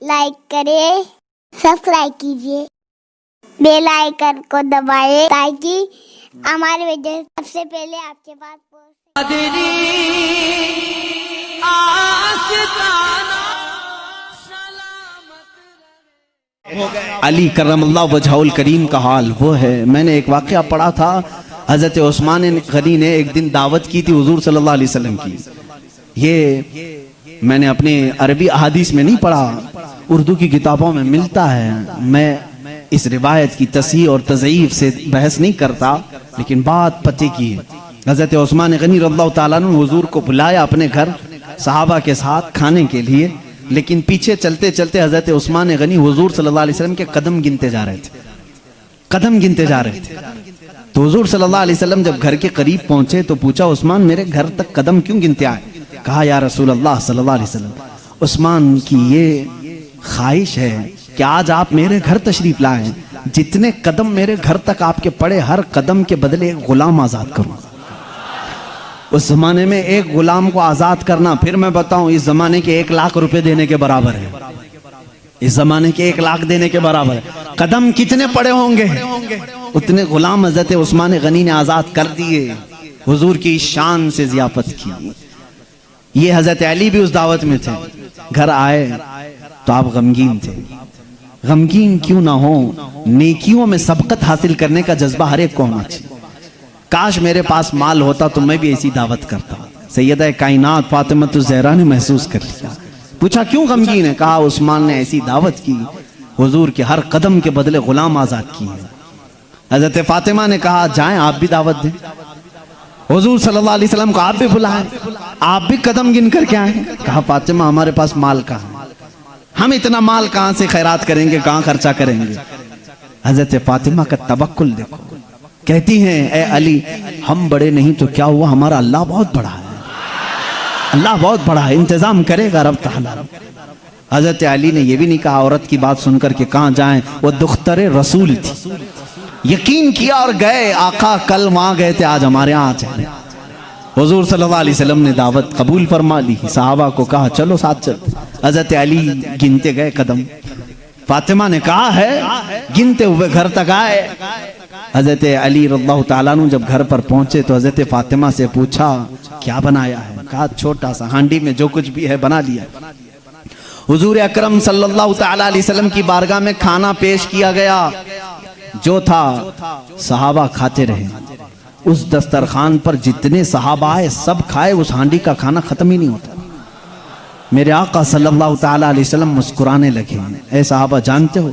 Like करें, subscribe कीजिए, bell icon को दबाएं ताकि हमारे वीडियो सबसे पहले आपके पास पहुंचे। अली करमल्लाह वजहुल करीम का हाल वो है। मैंने एक वाक़या पढ़ा था, हज़रत उस्मान गनी ने एक दिन दावत की थी हुज़ूर सल्लल्लाहु अलैहि वसल्लम की। ये मैंने अपने अरबी अहादीस में नहीं पढ़ा, उर्दू की किताबों में मिलता है। मैं इस रिवायत की तस्हीह और तज़ईफ से बहस नहीं करता, लेकिन बात पते की है। हज़रत उस्मान गनी रज़ियल्लाहु ताला अन्हु हुज़ूर को बुलाया अपने घर सहाबा के साथ खाने के लिए, लेकिन पीछे चलते चलते हज़रत उस्मान गनी हुज़ूर सल्लल्लाहु अलैहि वसल्लम के कदम गिनते जा रहे थे, कदम गिनते जा रहे थे। तो हुज़ूर सल्लल्लाहु अलैहि वसल्लम जब घर के करीब पहुंचे तो पूछा, उस्मान मेरे घर तक कदम क्यों गिनते आए? कहा, या रसूल अल्लाह सल्लल्लाहु अलैहि वसल्लम, उस्मान की ये ख्वाहिश है कि आज आप मेरे घर तशरीफ लाएं, जितने कदम मेरे घर तक आपके पड़े हर कदम के बदले एक गुलाम आज़ाद करूँ। उस जमाने में एक गुलाम को आज़ाद करना, फिर मैं बताऊं, इस जमाने के 1 लाख रुपए देने के बराबर है। इस जमाने के 1 लाख देने के बराबर है। कदम कितने पड़े होंगे उतने गुलाम हज़रत उस्मान गनी ने आज़ाद कर दिए। हुजूर की शान से ज़ियाफत की। ये हज़रत अली भी उस दावत में थे। घर आए तो आप गमगीन थे। गमगीन क्यों ना हो, नेकियों में सबकत हासिल करने का जज्बा हर एक को होना चाहिए। काश मेरे पास माल होता तो मैं भी ऐसी दावत करता। सैयदा कायनात फातिमा ज़हरा ने महसूस कर लिया। पूछा, क्यों गमगीन है? कहा, उस्मान ने ऐसी दावत की, हुजूर के हर कदम के बदले गुलाम आज़ाद किए। हज़रत फातिमा ने कहा, जाएं आप भी दावत दें, हुजूर सल्लल्लाहु अलैहि वसल्लम को आप भी बुलाएं, आप भी कदम गिन कर के आए। कहा, फातिमा हमारे पास माल कहाँ, हम इतना माल कहाँ से खैरात करेंगे, कहाँ खर्चा करेंगे। हज़रत फातिमा का तवक्कुल देखो। कहती हैं, ए अली, हम बड़े नहीं तो क्या हुआ, हमारा अल्लाह बहुत बड़ा है, अल्लाह बहुत बड़ा है, इंतजाम करेगा रब ताला। हजरत अली ने यह भी नहीं कहा औरत की बात सुनकर के कहाँ जाएं, वो दुख्तरे रसूल थी, यकीन किया और गए। आका कल वहां गए थे, आज हमारे यहाँ चले। हुजूर सल्लल्लाहु अलैहि वसल्लम ने दावत कबूल फरमा ली। सहाबा को कहा, चलो साथ चलते। हजरत अली गिनते गए कदम। फातिमा ने कहा है, गिनते हुए घर तक आए। हजरत अली रज़ियल्लाहु ताला अन्हु जब घर पर पहुंचे तो हजरत फातिमा से पूछा, क्या बनाया है? कहा, छोटा सा हांडी में जो कुछ भी है बना लिया। हुजूर अकरम सल्लल्लाहु ताला अलैहि वसल्लम की बारगाह में खाना पेश किया गया। जो था सहाबा खाते रहे। उस दस्तरखान पर जितने सहाबा आए सब खाए, उस हांडी का खाना खत्म ही नहीं होता। मेरे आका सल्लल्लाहु ताला अलैहि वसल्लम मुस्कुराने लगे। ऐ सहाबा, जानते हो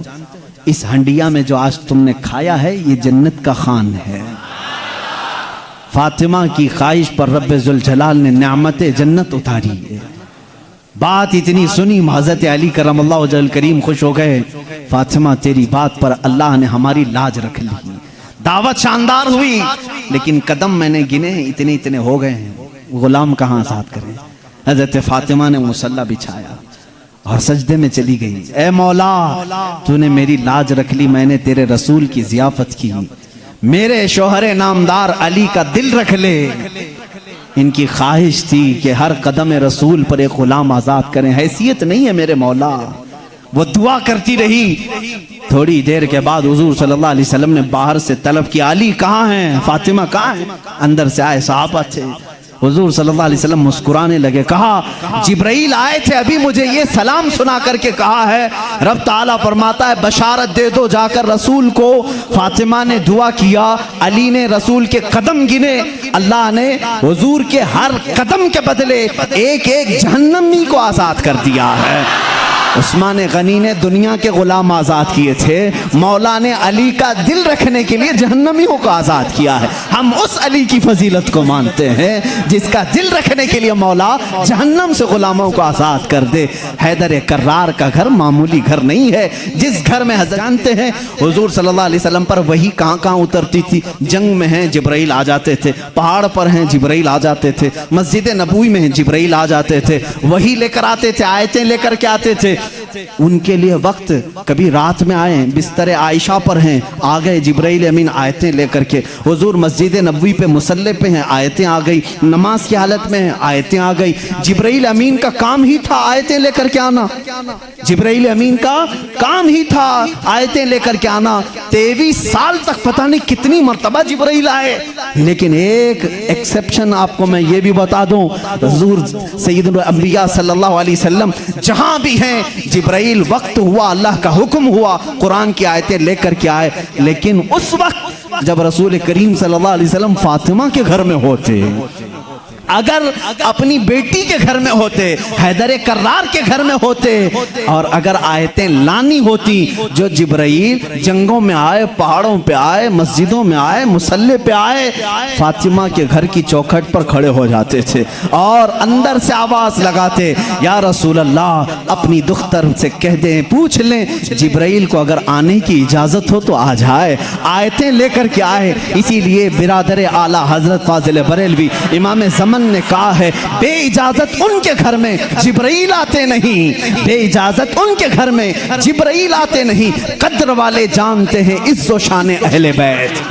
इस हंडिया में जो आज तुमने खाया है ये जन्नत का खान है। फातिमा की ख्वाहिश पर रब्बे जुल जलाल ने नेमते जन्नत उतारी है। बात इतनी सुनी, हज़रत अली करमल्लाहु वजहुल करीम खुश हो गए। फातिमा, तेरी बात पर अल्लाह ने हमारी लाज रख ली। दावत शानदार हुई, लेकिन कदम मैंने गिने इतने इतने हो गए हैं, गुलाम कहाँ आज़ाद करें। हज़रत फातिमा ने मुसल्ला बिछाया और सजदे में चली गई। ए मौला, तूने मेरी लाज रख ली, मैंने तेरे रसूल की ज़ियाफत की। मेरे शोहरे नामदार अली का दिल रख ले। इनकी ख्वाहिश थी कि हर कदम रसूल पर एक गुलाम आज़ाद करें। हैसियत नहीं है मेरे मौला। वो दुआ करती रही। थोड़ी देर के बाद हुजूर सल्लल्लाहु अलैहि वसल्लम ने बाहर से तलब किया, अली कहाँ हैं, फातिमा कहाँ हैं? अंदर से आए सहाबा थे। हुजूर सल्लल्लाहु अलैहि वसल्लम मुस्कुराने लगे। कहा, जिब्राइल आए थे, अभी मुझे ये सलाम सुना करके कहा है, रब ताला फरमाता है बशारत दे दो जाकर रसूल को। फातिमा ने दुआ किया, अली ने रसूल के कदम गिने। अल्लाह ने हुजूर के हर कदम के बदले एक एक जहन्नमी को आज़ाद कर दिया है। उस्मान गनी ने दुनिया के गुलाम आज़ाद किए थे, मौला ने अली का दिल रखने के लिए जहन्नमियों को आज़ाद किया है। हम उस अली की फजीलत को मानते हैं जिसका दिल रखने के लिए मौला जहन्नम से गुलामों को आज़ाद कर दे। हैदर कर्रार का घर मामूली घर नहीं है। जिस घर में जानते हैं हुजूर सल्लल्लाहु अलैहि वसल्लम पर वही कहाँ कहाँ उतरती थी। जंग में हैं जिब्राइल आ जाते थे, पहाड़ पर हैं जिब्राइल आ जाते थे, मस्जिद नबवी में हैं जिब्राइल आ जाते थे, वही लेकर आते थे, आयतें लेकर के आते थे। उनके लिए वक्त, कभी रात में आए बिस्तर आयशा पर हैं, आ गए जिब्राइल अमीन आयतें लेकर के। हुजूर मस्जिद मस्जिद नबवी पे मुसल्ले पे हैं, आयतें आ गई। नमाज की हालत में हैं, आयतें आ गई। जिब्राइल अमीन का काम ही था आयतें लेकर के आना। जिब्राइल अमीन का काम ही था आयतें लेकर के आना। 23 साल तक पता नहीं कितनी मर्तबा जिब्राइल आए, लेकिन एक एक्सेप्शन आपको मैं ये भी बता दूं, हुजूर सैयदुल अंबिया सल्लल्लाहु अलैहि वसल्लम जहां भी हैं, जिब्राइल वक्त हुआ, अल्लाह का हुक्म हुआ, कुरान की आयतें लेकर के आए। लेकिन उस वक्त जब रसूल करीम सल्लल्लाहु अलैहि वसल्लम फातिमा के घर में होते, अगर अपनी बेटी के घर में होते, हैदर कर्रार के घर में होते, और अगर आयतें लानी होती, जो जिब्राइल जंगों में आए, पहाड़ों पे आए, मस्जिदों में आए, मुसल्ले पे आए, फातिमा के घर की चौखट पर खड़े हो जाते थे और अंदर से आवाज लगाते, या रसूल अल्लाह, अपनी दुख्तर से कह दें, पूछ लें जिब्राइल को अगर आने की इजाजत हो तो आ जाए, आयतें लेकर के आए। इसीलिए बिरादर आला हजरत फाजिल बरेलवी इमाम ज़मान ने कहा है, बेइजाजत उनके घर में जिब्राइल आते नहीं, बेइजाजत उनके घर में जिब्राइल आते नहीं। कद्र वाले जानते हैं इज्जो शान अहले बैत।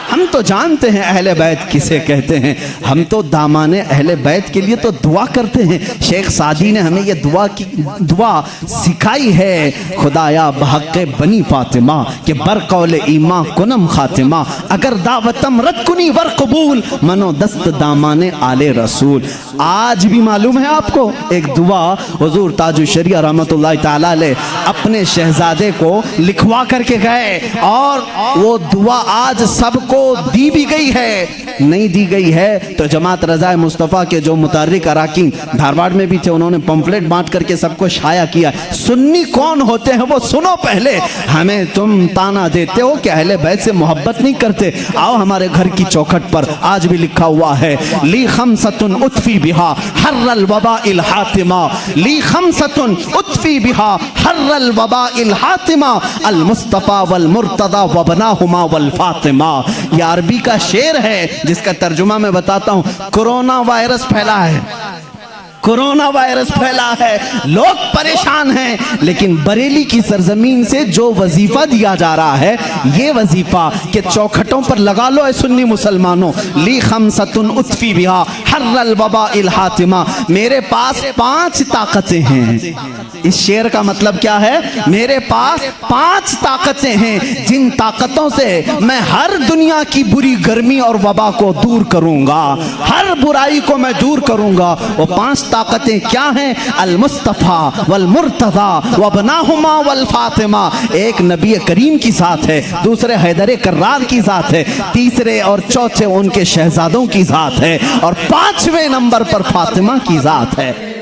हम तो जानते हैं अहले बैत किसे कहते हैं, हम तो दामाने अहले बैत के लिए तो दुआ करते हैं। शेख सादी ने हमें ये दुआ सिखाई है, खुदाया बहक़ बनी फातिमा के बरकौल ईमा कुनम खातिमा, अगर दावतम रद कुनी वर कबूल, मनो दस्त दामाने आले रसूल। आज भी मालूम है आपको, एक दुआ हुजूर ताजुल शरिया रहमतुल्लाह तआला अलैह अपने शहजादे को लिखवा करके गए, और वो दुआ आज सबको दी भी गई है, नहीं दी गई है तो जमात रज़ाए मुस्तफ़ा के जो मुतारिक अराकीन धारवाड़ में भी थे, उन्होंने पंफलेट बांट करके सबको शाया किया। सुन्नी कौन होते हैं वो सुनो पहले, हमें तुम ताना देते हो कि अहले बैत से मोहब्बत नहीं करते। आओ हमारे घर की चौखट पर आज भी लिखा हुआ है, ली खमसतुन उतफी बिहा हर्रल वबा इल हातिमा, ली खमसतुन उतफी बिहा हर्रल वबा इल हातिमा, अल मुस्तफ़ा वल मुर्तदा वबनाहुमा वल फातिमा। यह अरबी का शेर है जिसका तर्जुमा मैं बताता हूं। कोरोना वायरस फैला है, कोरोना वायरस फैला है, लोग परेशान हैं, लेकिन बरेली की सरजमीन से जो वजीफा दिया जा रहा है, ये वजीफा के चौखटों पर लगा लो ऐ सुन्नी मुसलमानों, ली खमसतुन उतफी बिहा हर्रल वबा इल हातिमा, मेरे पास 5 ताकतें हैं। इस शेर का मतलब क्या है, मेरे पास 5 ताकतें हैं, जिन ताकतों से मैं हर दुनिया की बुरी गर्मी और वबा को दूर करूंगा, हर बुराई को मैं दूर करूंगा। वो 5 ताकतें क्या हैं, अल मुस्तफ़ा वल मुर्तज़ा वबनाहुमा वल फातिमा। एक नबी करीम की ज़ात है, दूसरे हैदर कर्रार की ज़ात है, तीसरे और चौथे उनके शहजादों की ज़ात है, और 5वें नंबर पर फातिमा की ज़ात है।